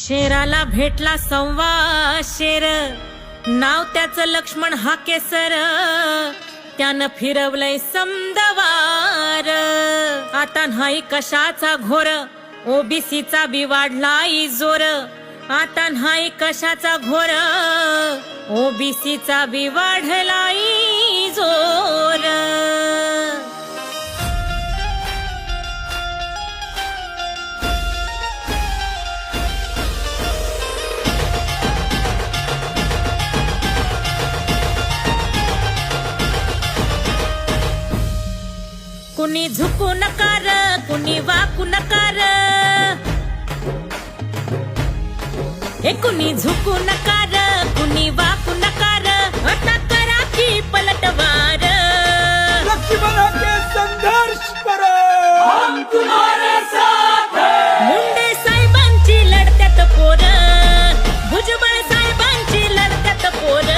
शेराला भेटला संवा शेर, नाव त्याचं लक्ष्मण हा केसर, त्यानं फिरवलंय समदवार. आता नाही कशाचा घोर, ओबीसीचा बी वाढलाय जोर. आता नाही कशाचा घोर, ओबीसीचा बी वाढलाय जोर. कुणी झुकू नकार, कुणी वाकू नकार, हे कुणी झुकू नकार, कुणी वाकू नकार. आता करा की पलटवार. लक्ष्मण के संघर्ष करो, हम तुम्हारे साथ हैं. मुंडे साहेबांची लढत्यात पोर, भुजबळ साहेबांची लढत्यात पोर.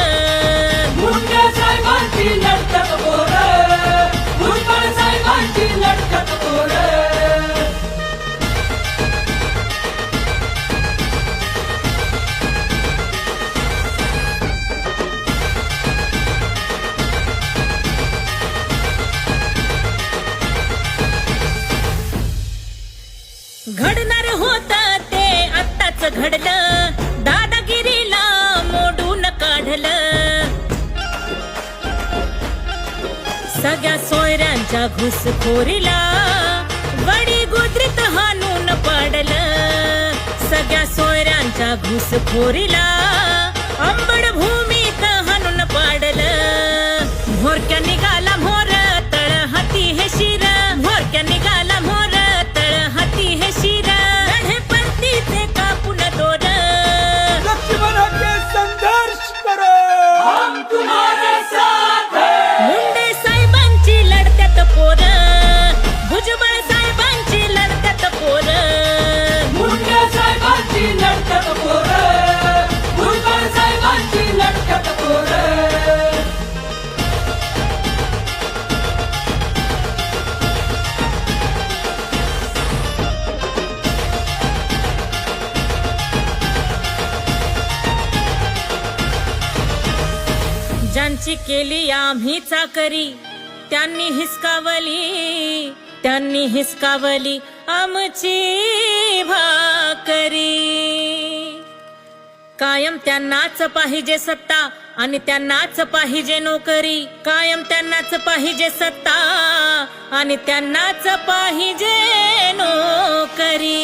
मुंडे साहेबांची लढत पोर, भुजबळ साहेबांची लढत पोर. घडणार होत ते आत्ताच घडलं, दादागिरीला मोडून काढलं. सगळ्या सोयऱ्यांच्या घुसखोरीला वडी गुजरीत हाणून पाडलं. सगळ्या सोयऱ्यांच्या घुसखोरीला अंबड भूमीत हाणून पाडलं. भोरक्या निघाला मोर, तळ हाती हे शिर. भोरक्या निघाला मोर, तळ हाती हे शिर. लढे पंथीचे कापून दोर. लक्ष्मण के संघर्ष करो, हम तुम्हारे साथ हैं. मुंडे साहेबांची लढत्यात पोर, भुजबळ साहेबांची लढत्यात पोर. मुंडे साहेबांची लढत पोर, भुजबळ साहेबांची लढत पोर. ज्यांची केली आम्ही चाकरी, त्यांनी हिसकावली आमची भाकरी. कायम त्यांनाच पाहिजे सत्ता आणि त्यांनाच पाहिजे नोकरी. कायम त्यांनाच पाहिजे सत्ता आणि त्यांनाच पाहिजे नोकरी.